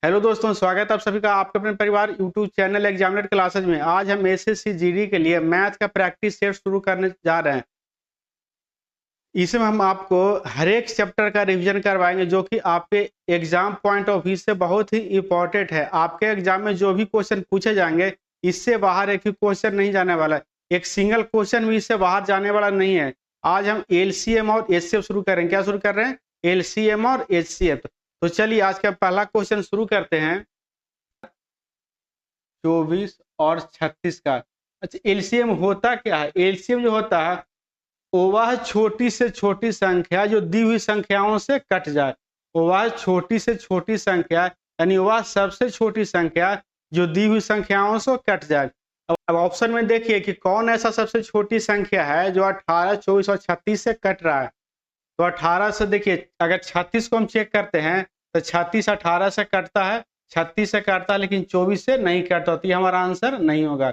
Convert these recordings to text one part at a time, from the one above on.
Hello दोस्तों, स्वागत है आप सभी का आपके अपने परिवार यूट्यूब चैनल एग्जामिनेट क्लासेज में। आज हम एसएससी जीडी के लिए मैथ का प्रैक्टिस सेट शुरू करने जा रहे हैं। इसमें हम आपको हर एक चैप्टर का रिवीजन करवाएंगे जो कि आपके एग्जाम पॉइंट ऑफ व्यू से बहुत ही इंपॉर्टेंट है। आपके एग्जाम में जो भी क्वेश्चन पूछे जाएंगे इससे बाहर एक भी क्वेश्चन नहीं जाने वाला है। एक सिंगल क्वेश्चन भी इससे बाहर जाने वाला नहीं है। आज हम एलसीएम और एचसीएफ शुरू करेंगे। क्या शुरू कर रहे हैं? एलसीएम और एचसीएफ। तो चलिए आज का पहला क्वेश्चन शुरू करते हैं। 24 और 36 का। अच्छा, एलसीएम होता क्या है? एलसीएम जो होता है वो वह छोटी से छोटी संख्या जो दी हुई संख्याओं से कट जाए। वह छोटी से छोटी संख्या यानी वह सबसे छोटी संख्या जो दी हुई संख्याओं से कट जाए। अब ऑप्शन में देखिए कि कौन ऐसा सबसे छोटी संख्या है जो 18, 24 और 36 से कट रहा है। तो 18 से देखिए, अगर 36 को हम चेक करते हैं तो 36 18 से कटता है, 36 से कटता है लेकिन 24 से नहीं कटता, तो ये हमारा आंसर नहीं होगा।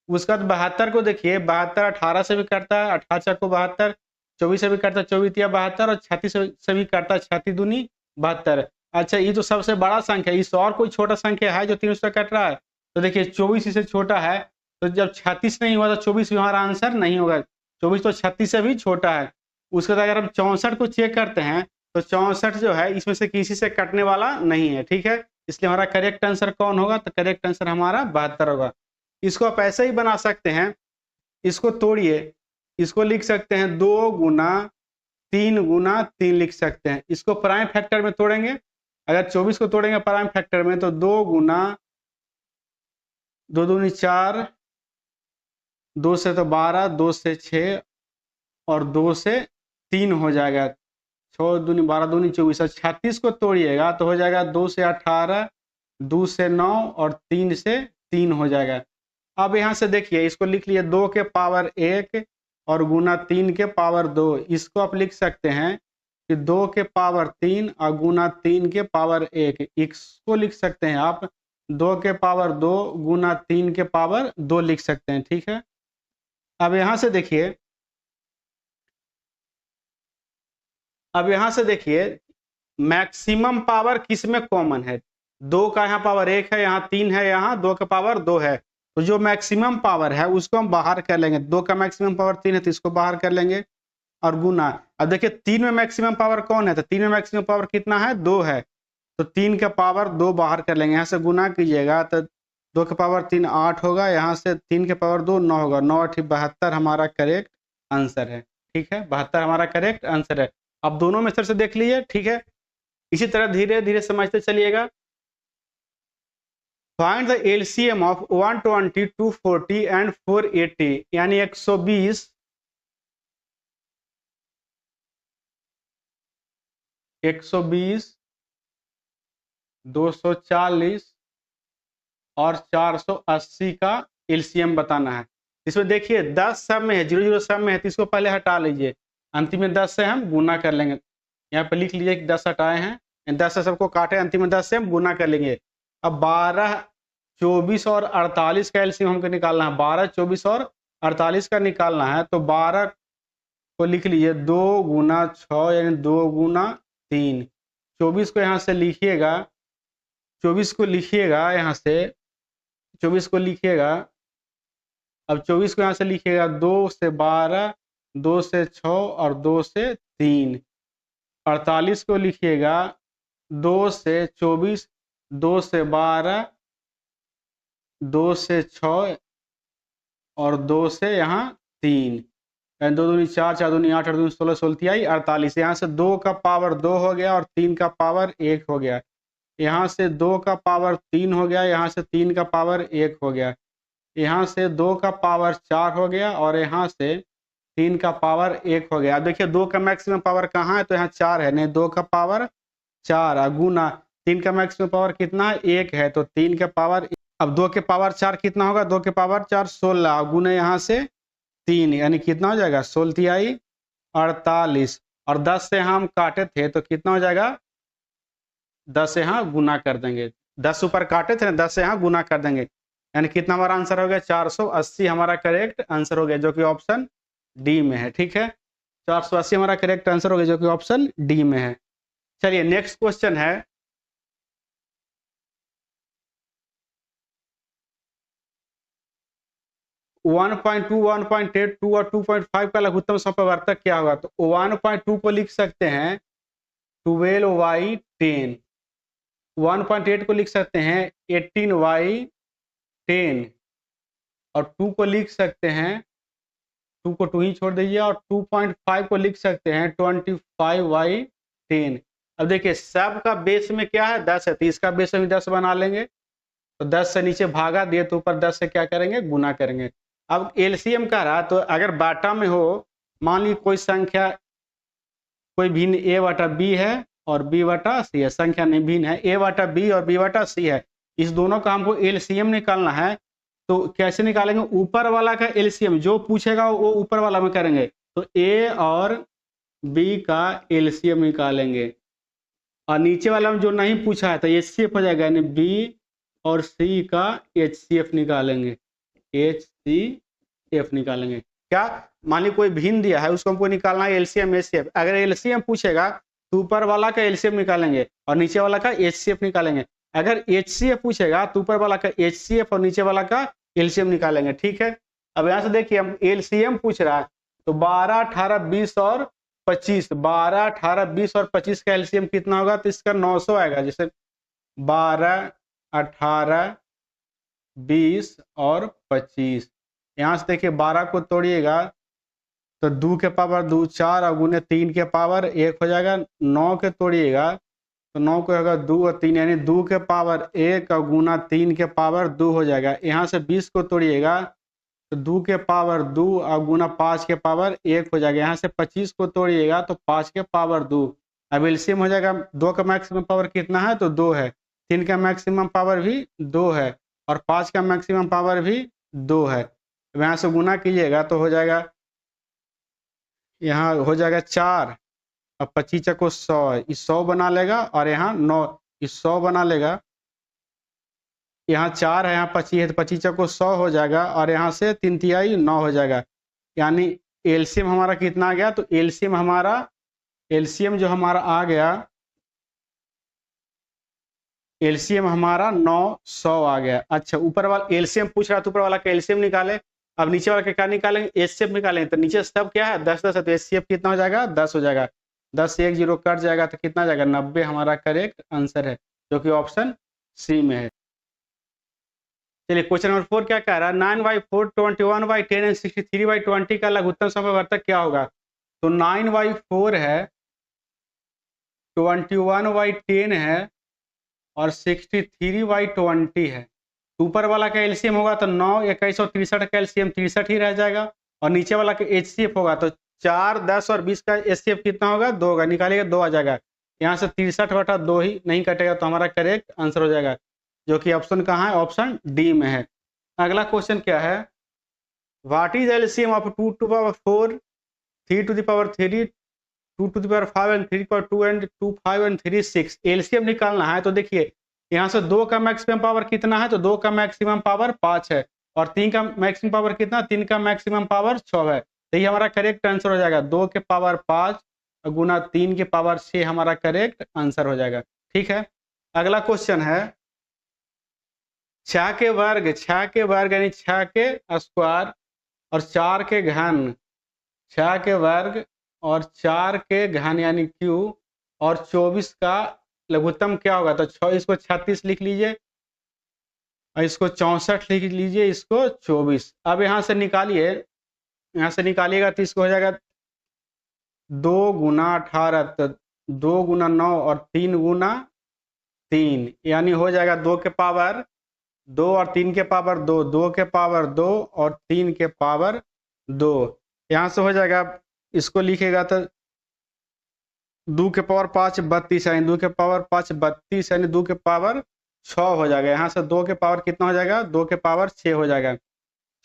उसका 72 को देखिए, 72 18 से भी कटता है, 18 को 72, 24 से भी कटता है, 24 या 72 और 36 से भी कटता है, 36 दूनी 72। अच्छा, ये तो सबसे बड़ा संख्या है। इस और कोई छोटा संख्या है जो 3 से कट रहा है? तो देखिए 24 इससे छोटा है, तो जब 36 नहीं हुआ तो 24 भी हमारा आंसर नहीं होगा। 24 तो 36 से भी छोटा है। उसके बाद अगर हम 64 को चेक करते हैं तो 64 जो है इसमें से किसी से कटने वाला नहीं है, ठीक है। इसलिए हमारा करेक्ट आंसर कौन होगा? तो करेक्ट आंसर हमारा 72 होगा। इसको आप ऐसे ही बना सकते हैं, इसको तोड़िए, इसको लिख सकते हैं 2 गुना 3 गुना 3 लिख सकते हैं। इसको प्राइम फैक्टर में तोड़ेंगे, अगर 24 को तोड़ेंगे प्राइम फैक्टर में तो 2 गुना 2 दूनी 4, 2 से तो 12, 2 से 6 और 2 से 3 हो जाएगा। 6 दूनी 12 दूनी 24 और 36 को तोड़िएगा तो हो जाएगा 2 से 18, 2 से 9 और 3 से 3 हो जाएगा। अब यहाँ से देखिए, इसको लिख लिए 2 के पावर 1 और गुना 3 के पावर 2। इसको आप लिख सकते हैं कि 2 के पावर 3 और गुना 3 के पावर 1। इसको लिख सकते हैं आप 2 के पावर 2 गुना 3 के पावर 2 लिख सकते हैं, ठीक है। अब यहाँ से देखिए, मैक्सिमम पावर किस में कॉमन है? 2 का यहाँ पावर 1 है, यहाँ 3 है, यहाँ 2 का पावर 2 है। तो जो मैक्सिमम पावर है उसको हम बाहर कर लेंगे। 2 का मैक्सिमम पावर 3 है तो इसको बाहर कर लेंगे और गुना। अब देखिए 3 में मैक्सिमम पावर कौन है? तो 3 में मैक्सिमम पावर कितना है? 2 है। तो 3 का पावर 2 बाहर कर लेंगे, यहाँ से गुना कीजिएगा तो 2 के पावर 3 8 होगा, यहाँ से 3 के पावर 2 9 होगा। 9 8 72 हमारा करेक्ट आंसर है, ठीक है। 72 हमारा करेक्ट आंसर है। अब दोनों मेथड से देख लीजिए, ठीक है। इसी तरह धीरे धीरे समझते चलिएगा। Find the LCM of 120, 240 and 480 यानी 120, 240 और 480 का एलसीएम बताना है। इसमें देखिए 10 सब में है, 0 0 सब में है, तो इसको पहले हटा लीजिए। अंतिम में 10 से हम गुना कर लेंगे। यहाँ पे लिख लीजिए कि 10 हटाए हैं, 10 से सबको काटे, अंतिम में 10 से हम गुना कर लेंगे। अब 12, 24 और 48 का एलसीएम हमको निकालना है। 12, 24 और 48 का निकालना है तो 12 को लिख लीजिए 2 गुना 6 यानी 2 गुना 3। 24 को यहाँ से लिखिएगा, 24 को लिखिएगा यहाँ से, 24 को लिखिएगा। अब 24 को यहाँ से लिखिएगा 2 से 12, 2 से 6 और 2 से 3। 48 को लिखिएगा 2 से 24, 2 से 12, 2 से 6 और 2 से यहाँ 3। 2 दूनी 4, 4 दूनी 8, 8 दूनी 16, 16 तिहाई 48। यहाँ से 2 का पावर 2 हो गया और 3 का पावर 1 हो गया। यहाँ से 2 का पावर 3 हो गया, यहाँ से 3 का पावर 1 हो गया। यहाँ से 2 का पावर 4 हो गया और यहाँ से 3 का पावर 1 हो गया। अब देखिए 2 का मैक्सिमम पावर कहाँ है? तो यहाँ 4 है, नहीं 2 का पावर 4 गुना 3 का मैक्सिमम पावर कितना है? 1 है, तो 3 का पावर। अब 2 के पावर 4 कितना होगा? 2 के पावर 4 16 गुना यहाँ से 3 यानी कितना हो जाएगा? 16 तिहाई 48 और 10 से हम काटे थे तो कितना हो जाएगा? 10 से यहाँ गुना कर देंगे। 10 ऊपर काटे थे ना, 10 से यहाँ गुना कर देंगे यानी कितना हमारा आंसर हो गया? 480 हमारा करेक्ट आंसर हो गया, जो कि ऑप्शन डी में है, ठीक है। 480 हमारा करेक्ट आंसर हो गया, जो कि ऑप्शन डी में है। चलिए नेक्स्ट क्वेश्चन है 1.2, 1.8, 2 और 2.5 का लघुत्तम समपवर्तक क्या होगा? तो 1.2 को लिख सकते हैं 12y10, 1.8 को लिख सकते हैं 18y10 और 2 को लिख सकते हैं, 2 को 2 ही छोड़ दीजिए, और 2.5 को लिख सकते हैं 25y10। अब देखिए सब का बेस में क्या है? 10 है, तो इसका बेस में 10 बना लेंगे। तो 10 से नीचे भागा दिए तो ऊपर 10 से क्या करेंगे? गुना करेंगे। अब एलसीएम कह रहा, तो अगर बाटा में हो, मान ली कोई संख्या कोई भिन्न a बटा b है और b बटा c है, संख्या नहीं भिन्न है, a बटा b और b बटा c है, इस दोनों का हमको एलसीएम निकालना है। तो कैसे निकालेंगे? ऊपर वाला का एलसीएम जो पूछेगा वो ऊपर वाला में करेंगे, तो a और b का एलसीएम निकालेंगे, और नीचे वाला में जो नहीं पूछा है तो एचसीएफ हो जाएगा, यानी b और c का एचसीएफ निकालेंगे, एचसीएफ निकालेंगे। क्या? मान ली कोई भिन्न दिया है, उसको हमको निकालना है एलसीएम एचसीएफ। अगर एलसीएम पूछेगा तो ऊपर वाला का एलसीएम निकालेंगे और नीचे वाला का एचसीएफ निकालेंगे। अगर एचसीएफ पूछेगा तो ऊपर वाला का एचसीएफ और नीचे वाला का एलसीएम निकालेंगे। ठीक है, अब यहाँ से देखिए हम एलसीएम पूछ रहा है, तो 12, 18, 20 और 25, 12, 18, 20 और 25 का एलसीएम कितना होगा? तो इसका 900 आएगा। जैसे 12, 18, 20 और 25, यहाँ से देखिए 12 को तोड़िएगा तो 2 के पावर 2 4 और गुने 3 के पावर 1 हो जाएगा। 9 के तोड़िएगा तो 9 को होगा 2 और 3, यानी 2 के पावर 1 और गुना 3 के पावर 2 हो जाएगा। यहाँ से 20 को तोड़िएगा तो 2 के पावर 2 और गुना 5 के पावर 1 हो जाएगा। यहाँ से 25 को तोड़िएगा तो 5 के पावर 2। अब एलसीएम हो जाएगा, 2 का मैक्सिमम पावर कितना है? तो 2 है, 3 का मैक्सिमम पावर भी 2 है और 5 का मैक्सिमम पावर भी 2 है। यहाँ से गुना कीजिएगा तो हो जाएगा, यहाँ हो जाएगा 4 और 25 को 100, इस 100 बना लेगा, और यहाँ 9 इस 100 बना लेगा। यहाँ 4 है, यहाँ 25 है, तो 25 को 100 हो जाएगा, और यहाँ से 3 तिहाई 9 हो जाएगा। यानी एलसीएम हमारा कितना आ गया? तो एलसीएम जो हमारा आ गया, एलसीएम हमारा 900 आ गया। अच्छा, ऊपर वाला एलसीएम पूछ रहा है तो ऊपर वाला का एलसीएम निकाले। अब नीचे वाला का क्या निकालेंगे? एचसीएफ निकालेंगे। तो नीचे सब क्या है? 10 10 है, तो एचसीएफ कितना हो जाएगा? 10 हो जाएगा। 10 से 1 0 कट जाएगा तो कितना जाएगा? 90 हमारा करेक्ट आंसर है, जो कि ऑप्शन सी में है। चलिए क्वेश्चन नंबर 4 क्या कह रहा है? 9/4, 21/10 एंड 63/20 का लघुत्तम समपवर्तक क्या होगा? तो 9/4 है, 21/10 है और 63/20 है। ऊपर वाला का एलसीएम होगा तो 9 21 और 63 का एलसीएम 63 ही रह जाएगा, और नीचे वाला का एचसीएफ होगा तो 4 10 और 20 का एचसीएफ कितना होगा? 2 होगा, निकालिएगा 2 आ जाएगा। यहाँ से 63/2 ही नहीं कटेगा, तो हमारा करेक्ट आंसर हो जाएगा, जो कि ऑप्शन कहाँ है? ऑप्शन डी में है। अगला क्वेश्चन क्या है? What is LCM of 2 to the power 4, 3 to the power 3, 2 to the power 5 and 3 to the power 2 and 2 5 and 3 6। LCM निकालना है, तो देखिए यहाँ से 2 का मैक्सिमम पावर कितना है? तो 2 का मैक्सिमम पावर 5 है, और 3 का मैक्सिमम पावर कितना? 3 का मैक्सिमम पावर 6 है। तो ये हमारा करेक्ट आंसर हो जाएगा। 2 के पावर 5 गुना 3 के पावर 6 हमारा करेक्ट आंसर हो जाएगा। ठीक है, अगला क्वेश्चन है 6 के वर्ग यानी 6 के स्क्वायर और 4 के घन, 6 के वर्ग और 4 के घन यानी क्यू और 24 का लघुत्तम क्या होगा? तो इसको 36 लिख लीजिए और इसको 64 लिख लीजिए, इसको 24। अब यहाँ से निकालिए, यहाँ से निकालिएगा तो इसको हो जाएगा 2 गुना 18, तो 2 गुना 9 और 3 गुना 3, यानी हो जाएगा 2 के पावर 2 और 3 के पावर 2, 2 के पावर 2 और 3 के पावर 2। यहाँ से हो जाएगा, इसको लिखेगा तो 2 के पावर 5 32, यानी 2 के पावर 5 32, यानी 2 के पावर 6 हो जाएगा। यहाँ से 2 के पावर कितना हो जाएगा? 2 के पावर 6 हो जाएगा।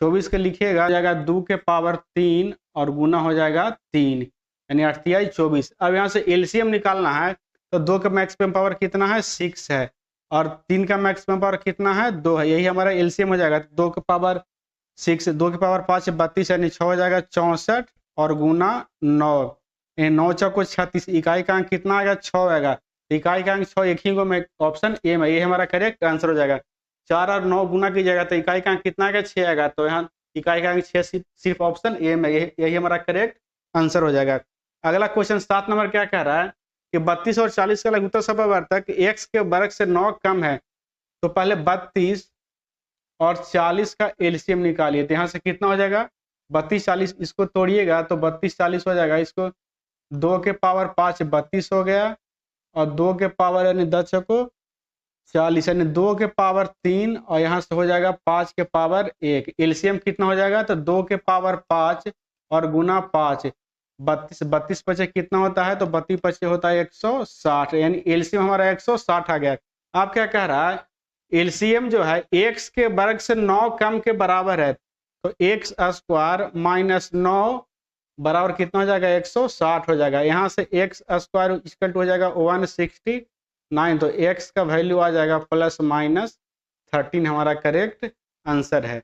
24 के लिखिएगा, हो जाएगा 2 के पावर 3 और गुना हो जाएगा 3, यानी 8 तिहाई 24। अब यहाँ से एलसीएम निकालना है, तो 2 का मैक्सिमम पावर कितना है? 6 है, और 3 का मैक्सिमम पावर कितना है? 2 है, यही हमारा एलसीएम हो जाएगा। 2 के पावर 6, 2 के पावर 5 32, यानी 6 हो जाएगा 64 और गुना 9, 9 चौको 36, इकाई का अंक कितना आएगा? 6 आएगा। इकाई का अंक 6 एक ही को में ऑप्शन ए में, ये हमारा करेक्ट आंसर हो जाएगा। 4 और 9 गुना कीजिएगा तो इकाई का अंक कितना आएगा? 6 आएगा, तो यहाँ इकाई का अंक 6 सिर्फ ऑप्शन ए में, यही हमारा करेक्ट आंसर हो जाएगा। अगला क्वेश्चन 7 नंबर क्या कह रहा है कि 32 और 40 का लघुत्तम समवर्तक x के वर्ग से 9 कम है, तो पहले 32 और 40 का एलसीएम निकालिए। तो यहाँ से कितना हो जाएगा 32 40, इसको तोड़िएगा तो 32 40 हो जाएगा, इसको 2 के पावर 5 32 हो गया और 2 के पावर यानी 10 को 40 यानी 2 के पावर 3 और यहाँ से हो जाएगा 5 के पावर 1। एलसीएम कितना हो जाएगा तो 2 के पावर 5 और गुना 5 32 32 पचे कितना होता है तो 32 पचे होता है 160, यानी एलसीएम हमारा 160 आ गया। आप क्या कह रहा है एलसीएम जो है x के वर्ग से 9 कम के बराबर है, तो x स्क्वायर माइनस 9 बराबर कितना हो जाएगा 160 हो जाएगा। यहाँ से x स्क्वायर इक्वल टू हो जाएगा 169, तो x का वैल्यू आ जाएगा प्लस माइनस 13 हमारा करेक्ट आंसर है,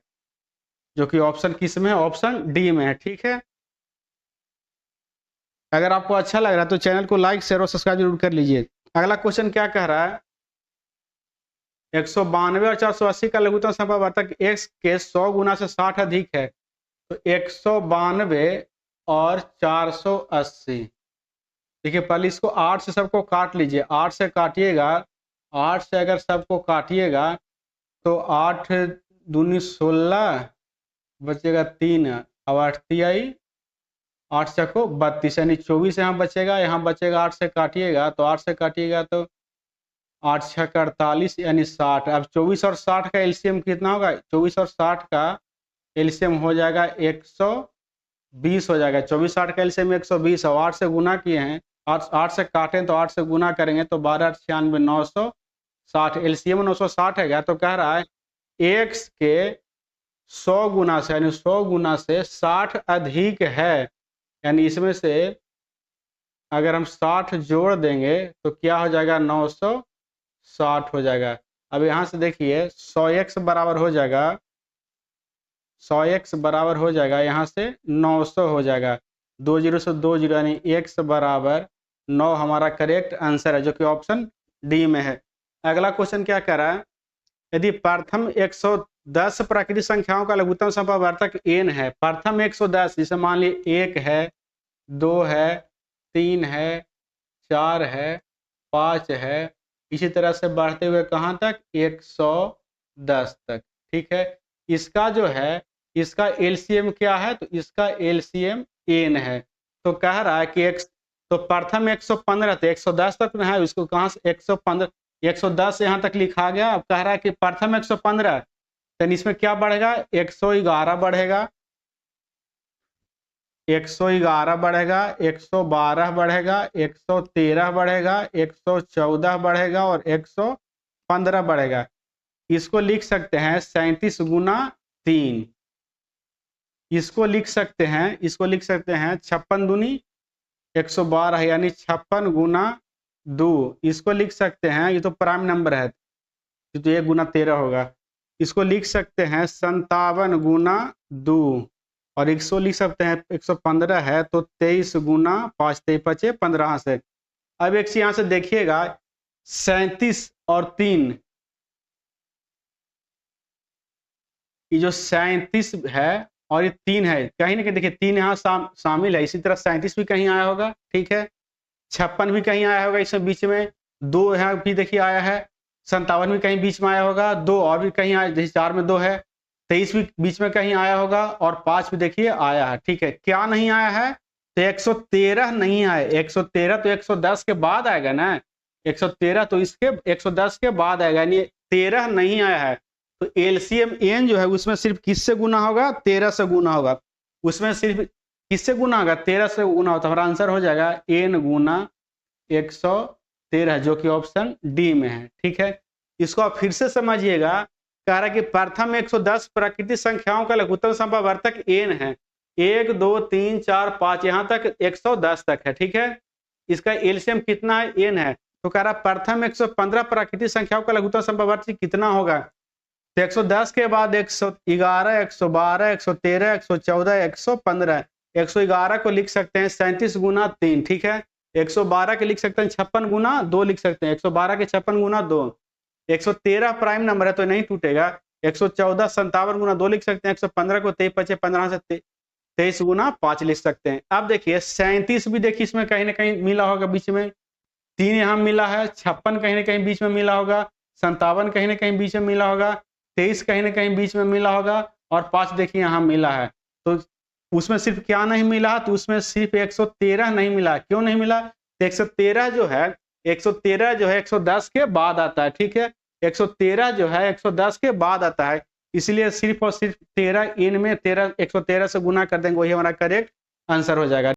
जो कि ऑप्शन किस में है, ऑप्शन डी में है। ठीक है, अगर आपको अच्छा लग रहा है तो चैनल को लाइक शेयर और सब्सक्राइब जरूर कर लीजिए। अगला क्वेश्चन क्या कह रहा है 192 और 480 का लघुत्तम समवर्तक x के 100 गुना से 60 अधिक है, तो 192 और 480। देखिए पहले इसको 8 से सबको काट लीजिए, 8 से काटिएगा, 8 से अगर सबको काटिएगा तो 8 दूनी 16 बचेगा 3 अब 8 तिहाई 8 चको 32 यानी 24 यहाँ बचेगा, यहाँ बचेगा 8 से काटिएगा तो 8 से काटिएगा तो 8 छः 48 यानी 60। अब 24 और 60 का एलसीएम कितना होगा, 24 और 60 का एलसीएम हो जाएगा 120 हो जाएगा। 24 60 का एलसीएम 120 और 8 से गुना किए हैं, 8 से काटें तो 8 से गुना करेंगे तो 12 96 960, एलसीएम 960 है। तो कह रहा है x के 100 गुना से यानी 100 गुना से 60 अधिक है, यानी इसमें से अगर हम 60 जोड़ देंगे तो क्या हो जाएगा 960 हो जाएगा। अब यहाँ से देखिए 100x बराबर हो जाएगा, 100x बराबर हो जाएगा यहाँ से 900 हो जाएगा, 2 0 से 2 0 यानी x बराबर 9 हमारा करेक्ट आंसर है, जो कि ऑप्शन डी में है। अगला क्वेश्चन क्या कह रहा है यदि प्रथम 110 प्राकृतिक संख्याओं का लघुत्तम समवर्तक n है, प्रथम 110 जिसे मान लीजिए 1 है 2 है 3 है 4 है 5 है, इसी तरह से बढ़ते हुए कहाँ तक 110 तक। ठीक है, इसका जो है इसका एलसीएम क्या है तो इसका एलसीएम n है। तो कह रहा है कि तो प्रथम 115 थे 110 तक में है, इसको कहाँ से 115 110 यहाँ तक लिखा गया। अब कह रहा है कि प्रथम 115 तो इसमें क्या बढ़ेगा 111 बढ़ेगा, 111 बढ़ेगा, 112 बढ़ेगा, 113 बढ़ेगा, 114 बढ़ेगा और 115 बढ़ेगा। इसको लिख सकते हैं 37 गुना 3, इसको लिख सकते हैं 56 दूनी 112 यानी 56 गुना 2, इसको लिख सकते हैं, ये तो प्राइम नंबर है तो 1 गुना 13 होगा, इसको लिख सकते हैं 57 गुना 2 और 100 लिख सकते हैं 115 है तो 23 गुना 5 23 पचे 15 से। अब एक यहाँ से देखिएगा 37 और 3, ये जो 37 है और ये 3 है, कहीं ना कहीं देखिए 3 यहाँ शामिल है, इसी तरह 37 भी कहीं आया होगा। ठीक है, 56 भी कहीं आया होगा, इसमें बीच में 2 यहाँ भी देखिए आया है, 57 भी कहीं बीच में आया होगा, 2 और भी कहीं आया, जैसे 4 में 2 है, 23 भी बीच में कहीं आया होगा और 5 भी देखिए आया है। ठीक है, क्या नहीं आया है तो 113 नहीं आया, 113 तो 110 के बाद आएगा ना, 113 तो इसके 110 के बाद आएगा, यानी 13 नहीं आया है। तो एलसीएम एन जो है उसमें सिर्फ किससे गुना होगा 13 से गुना होगा, उसमें सिर्फ किससे गुना होगा 13 से गुना होता है, हमारा आंसर हो जाएगा n गुना 113, जो कि ऑप्शन डी में है। ठीक है, इसको आप फिर से समझिएगा, कह रहा है कि प्रथम 110 प्राकृतिक संख्याओं का लघुत्तम समवर्तक n है, 1 2 3 4 5 यहाँ तक 110 तक है। ठीक है, इसका एलसीएम कितना है n है, तो कह रहा प्रथम 115 प्राकृतिक संख्याओं का लघुत्तम समवर्तक कितना होगा, तो 110 के बाद 111 112 113 114 115, 111 को लिख सकते हैं 37 गुना 3। ठीक है, 112 के लिख सकते हैं 56 गुना 2 लिख सकते हैं, 112 के 56 गुना 2, 113 प्राइम नंबर है तो नहीं टूटेगा, 114 57 गुना 2 लिख सकते हैं, 115 को 23 पचे 15 से 23 गुना 5 लिख सकते हैं। अब देखिए 37 भी देखिए इसमें कहीं ना कहीं मिला होगा बीच में, 3 यहाँ मिला है, 56 कहीं ना कहीं बीच में मिला होगा, 57 कहीं ना कहीं बीच में मिला होगा, 23 कहीं ना कहीं बीच में मिला होगा और 5 देखिए यहाँ मिला है। तो उसमें सिर्फ क्या नहीं मिला, तो उसमें सिर्फ 113 नहीं मिला। क्यों नहीं मिला? 113 जो है 110 के बाद आता है, ठीक है। 113 जो है 110 के बाद आता है, इसलिए सिर्फ और सिर्फ 13 इन में 113 से गुना कर देंगे, वही हमारा करेक्ट आंसर हो जाएगा।